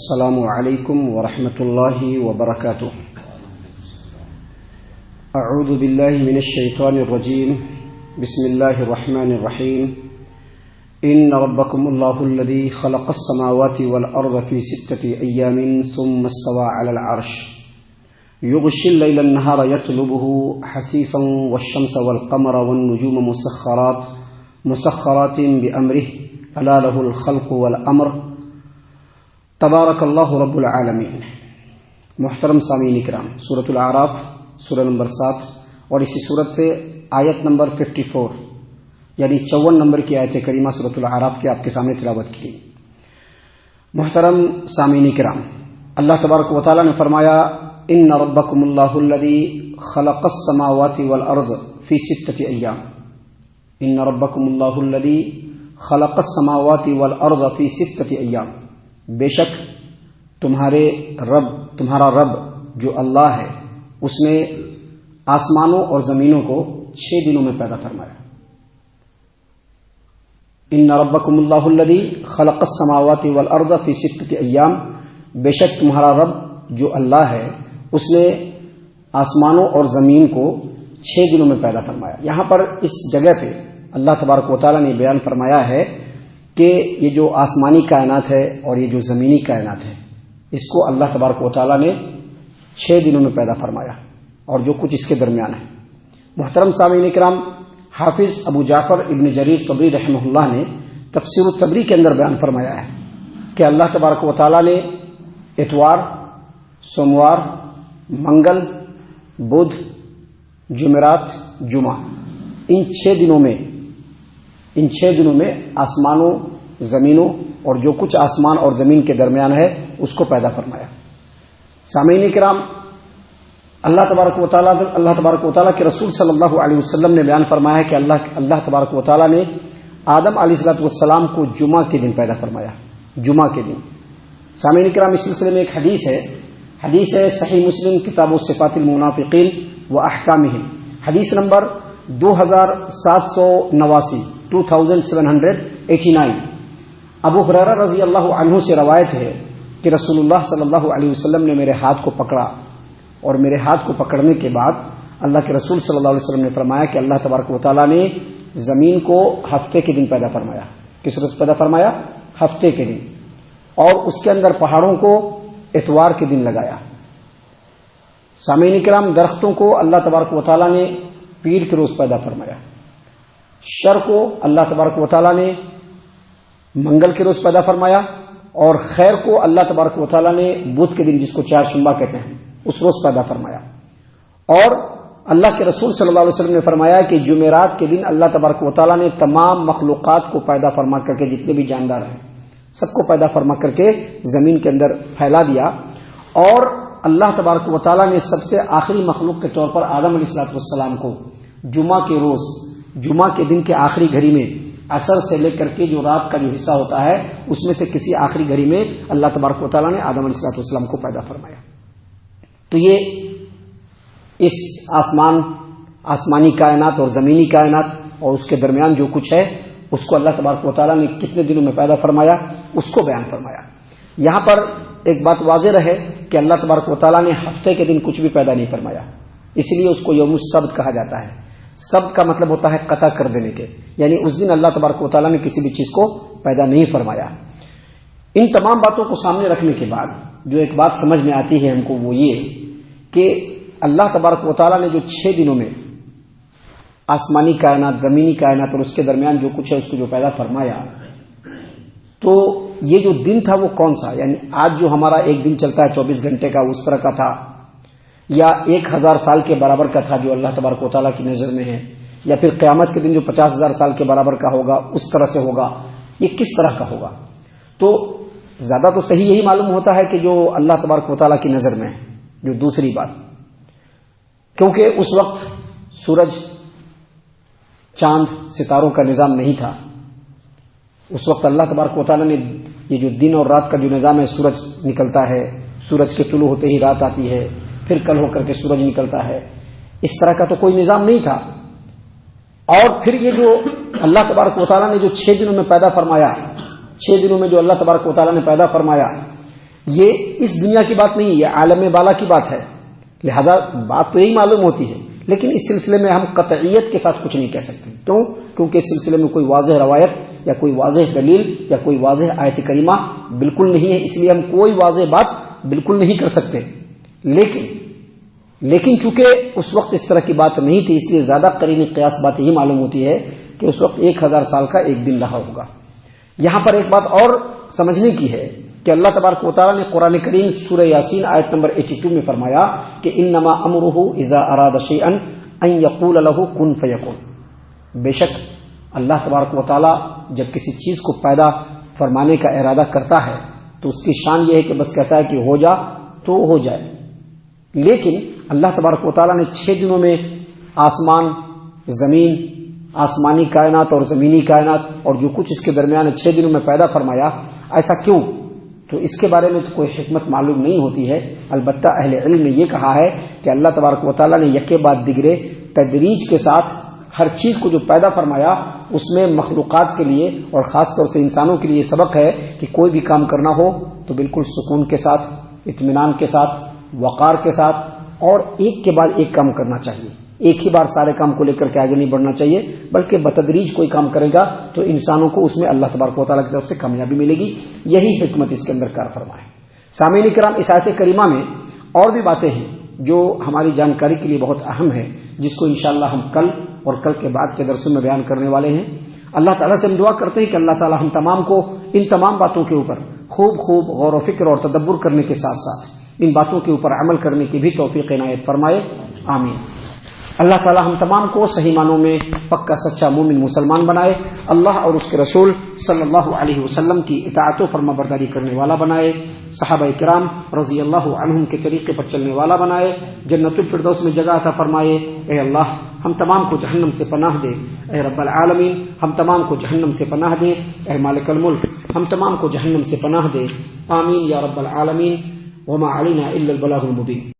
السلام علیکم ورحمۃ اللہ وبرکاتہ. اعوذ باللہ من الشیطان الرجیم. بسم اللہ الرحمن الرحیم. ان ربکم اللہ الذی خلق السماوات والارض فی 6 ایام ثم استوى علی العرش یغشی اللیل النہار یطلبہ حثیثا والشمس والقمر والنجوم مسخرات بامرہ الا لہ الخلق والامر تبارک اللہ رب العالمین. محترم سامعین کرام، سورۃ الاعراف سورہ نمبر 7 اور اسی سورت سے آیت نمبر 54 یعنی 54 نمبر کی آیت کریمہ سورۃ الاعراف کی آپ کے سامنے تلاوت کی. محترم سامعین کرام، اللہ تبارک و تعالی نے فرمایا ان ربکم اللہ الذی خلق السماوات والارض فی 6 ایام. ان ربکم اللہ الذی خلق السماوات والارض فی 6 ایام. بے شک تمہارا رب جو اللہ ہے اس نے آسمانوں اور زمینوں کو 6 دنوں میں پیدا فرمایا. ان ربکم اللہ الذی خلق السماوات والارض فی 6 ایام. بے شک تمہارا رب جو اللہ ہے اس نے آسمانوں اور زمین کو 6 دنوں میں پیدا فرمایا. یہاں پر اس جگہ پہ اللہ تبارک و تعالیٰ نے بیان فرمایا ہے کہ یہ جو آسمانی کائنات ہے اور یہ جو زمینی کائنات ہے اس کو اللہ تبارک و تعالیٰ نے 6 دنوں میں پیدا فرمایا اور جو کچھ اس کے درمیان ہے. محترم سامعین کرام، حافظ ابو جعفر ابن جریر طبری رحمہ اللہ نے تفسیر الطبری کے اندر بیان فرمایا ہے کہ اللہ تبارک و تعالیٰ نے اتوار، سوموار، منگل، بدھ، جمعرات، جمعہ ان 6 دنوں میں آسمانوں، زمینوں اور جو کچھ آسمان اور زمین کے درمیان ہے اس کو پیدا فرمایا. سامعین کرام، اللہ تبارک و تعالیٰ کے رسول صلی اللہ علیہ وسلم نے بیان فرمایا ہے کہ اللہ تبارک و تعالیٰ نے آدم علیہ السلام کو جمعہ کے دن پیدا فرمایا. جمعہ کے دن. سامعین کرام، اس سلسلے میں ایک حدیث ہے صحیح مسلم کتاب صفات المنافقین و احکامہم، حدیث نمبر 2789. ابو ہریرہ رضی اللہ عنہ سے روایت ہے کہ رسول اللہ صلی اللہ علیہ وسلم نے میرے ہاتھ کو پکڑا اور میرے ہاتھ کو پکڑنے کے بعد اللہ کے رسول صلی اللہ علیہ وسلم نے فرمایا کہ اللہ تبارک و تعالیٰ نے زمین کو ہفتے کے دن پیدا فرمایا. کس روز پیدا فرمایا؟ ہفتے کے دن. اور اس کے اندر پہاڑوں کو اتوار کے دن لگایا. سامعین کرام، درختوں کو اللہ تبارک و تعالیٰ نے پیر کے روز پیدا فرمایا. شر کو اللہ تبارک و تعالیٰ نے منگل کے روز پیدا فرمایا اور خیر کو اللہ تبارک و تعالیٰ نے بدھ کے دن، جس کو چہارشنبہ کہتے ہیں، اس روز پیدا فرمایا. اور اللہ کے رسول صلی اللہ علیہ وسلم نے فرمایا کہ جمعرات کے دن اللہ تبارک و تعالیٰ نے تمام مخلوقات کو پیدا فرما کر کے، جتنے بھی جاندار ہیں سب کو پیدا فرما کر کے زمین کے اندر پھیلا دیا. اور اللہ تبارک و تعالیٰ نے سب سے آخری مخلوق کے طور پر آدم علیہ السلام کو جمعہ کے دن کے آخری گھڑی میں، عصر سے لے کر کے جو رات کا جو حصہ ہوتا ہے اس میں سے کسی آخری گھڑی میں اللہ تبارک و تعالیٰ نے آدم علیہ السلام کو پیدا فرمایا. تو یہ اس آسمانی کائنات اور زمینی کائنات اور اس کے درمیان جو کچھ ہے اس کو اللہ تبارک و تعالیٰ نے کتنے دنوں میں پیدا فرمایا اس کو بیان فرمایا. یہاں پر ایک بات واضح رہے کہ اللہ تبارک و تعالیٰ نے ہفتے کے دن کچھ بھی پیدا نہیں فرمایا، اس لیے اس کو یوم السبت کہا جاتا ہے. سبت کا مطلب ہوتا ہے قطع کر دینے کے، یعنی اس دن اللہ تبارک و تعالیٰ نے کسی بھی چیز کو پیدا نہیں فرمایا. ان تمام باتوں کو سامنے رکھنے کے بعد جو ایک بات سمجھ میں آتی ہے ہم کو وہ یہ کہ اللہ تبارک و تعالیٰ نے جو 6 دنوں میں آسمانی کائنات، زمینی کائنات اور اس کے درمیان جو کچھ ہے اس کو جو پیدا فرمایا، تو یہ جو دن تھا وہ کون سا؟ یعنی آج جو ہمارا ایک دن چلتا ہے 24 گھنٹے کا، اس طرح کا تھا، یا 1000 سال کے برابر کا تھا جو اللہ تبارک و تعالیٰ کی نظر میں ہے، یا پھر قیامت کے دن جو 50,000 سال کے برابر کا ہوگا اس طرح سے ہوگا؟ یہ کس طرح کا ہوگا؟ تو زیادہ تو صحیح یہی معلوم ہوتا ہے کہ جو اللہ تبارک و تعالیٰ کی نظر میں ہے. جو دوسری بات، کیونکہ اس وقت سورج، چاند، ستاروں کا نظام نہیں تھا. اس وقت اللہ تبارک و تعالیٰ نے یہ جو دن اور رات کا جو نظام ہے، سورج نکلتا ہے، سورج کے طلوع ہوتے ہی رات آتی ہے، پھر کل ہو کر کے سورج نکلتا ہے، اس طرح کا تو کوئی نظام نہیں تھا. اور پھر یہ جو اللہ تبارک و تعالیٰ نے جو 6 دنوں میں پیدا فرمایا، 6 دنوں میں جو اللہ تبارک و تعالیٰ نے پیدا فرمایا، یہ اس دنیا کی بات نہیں ہے، یہ عالم بالا کی بات ہے، لہذا بات تو یہی معلوم ہوتی ہے، لیکن اس سلسلے میں ہم قطعیت کے ساتھ کچھ نہیں کہہ سکتے. کیوں؟ کیونکہ اس سلسلے میں کوئی واضح روایت یا کوئی واضح دلیل یا کوئی واضح آیت کریمہ بالکل نہیں ہے، اس لیے ہم کوئی واضح بات بالکل نہیں کر سکتے. لیکن چونکہ اس وقت اس طرح کی بات نہیں تھی، اس لیے زیادہ قرین قیاس بات یہی معلوم ہوتی ہے کہ اس وقت 1000 سال کا ایک دن رہا ہوگا. یہاں پر ایک بات اور سمجھنے کی ہے کہ اللہ تبارک و تعالیٰ نے قرآن کریم سورہ یاسین آیت نمبر 82 میں فرمایا کہ انما امرہ اذا اراد شیئا ان یقول له کن فیکون. بے شک اللہ تبارک و تعالیٰ جب کسی چیز کو پیدا فرمانے کا ارادہ کرتا ہے تو اس کی شان یہ ہے کہ بس کہتا ہے کہ ہو جا تو ہو جائے. لیکن اللہ تبارک و تعالیٰ نے 6 دنوں میں آسمان، زمین، آسمانی کائنات اور زمینی کائنات اور جو کچھ اس کے درمیان 6 دنوں میں پیدا فرمایا. ایسا کیوں؟ تو اس کے بارے میں تو کوئی حکمت معلوم نہیں ہوتی ہے. البتہ اہل علم نے یہ کہا ہے کہ اللہ تبارک و تعالیٰ نے یکے بعد دیگرے تدریج کے ساتھ ہر چیز کو جو پیدا فرمایا اس میں مخلوقات کے لیے اور خاص طور سے انسانوں کے لیے سبق ہے کہ کوئی بھی کام کرنا ہو تو بالکل سکون کے ساتھ، اطمینان کے ساتھ، وقار کے ساتھ اور ایک کے بعد ایک کام کرنا چاہیے. ایک ہی بار سارے کام کو لے کر کے آگے نہیں بڑھنا چاہیے، بلکہ بتدریج کوئی کام کرے گا تو انسانوں کو اس میں اللہ تبارک و تعالیٰ کی طرف سے کامیابی ملے گی. یہی حکمت اس کے اندر کار فرما ہے. سامعین کرام، اس آیت کریمہ میں اور بھی باتیں ہیں جو ہماری جانکاری کے لیے بہت اہم ہے، جس کو انشاءاللہ ہم کل اور کل کے بعد کے درسوں میں بیان کرنے والے ہیں. اللہ تعالیٰ سے ہم دعا کرتے ہیں کہ اللہ تعالیٰ ہم تمام کو ان تمام باتوں کے اوپر خوب غور و فکر اور تدبر کرنے کے ساتھ ساتھ ان باتوں کے اوپر عمل کرنے کی بھی توفیق عنایت فرمائے. آمین. اللہ تعالی ہم تمام کو صحیح معنوں میں پکا سچا مومن مسلمان بنائے، اللہ اور اس کے رسول صلی اللہ علیہ وسلم کی اطاعت و فرما برداری کرنے والا بنائے، صحابہ کرام رضی اللہ عنہم کے طریقے پر چلنے والا بنائے، جنت الفردوس میں جگہ عطا فرمائے. اے اللہ ہم تمام کو جہنم سے پناہ دے. اے رب العالمین ہم تمام کو جہنم سے پناہ دے. اے مالک الملک ہم تمام کو جہنم سے پناہ دے. آمین یا رب العالمین. وما علینا الا البلاغ المبین.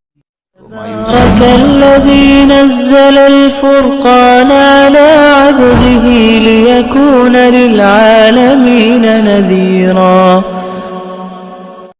تبارك الذي نزل الفرقان على عبده ليكون للعالمين نذيرا.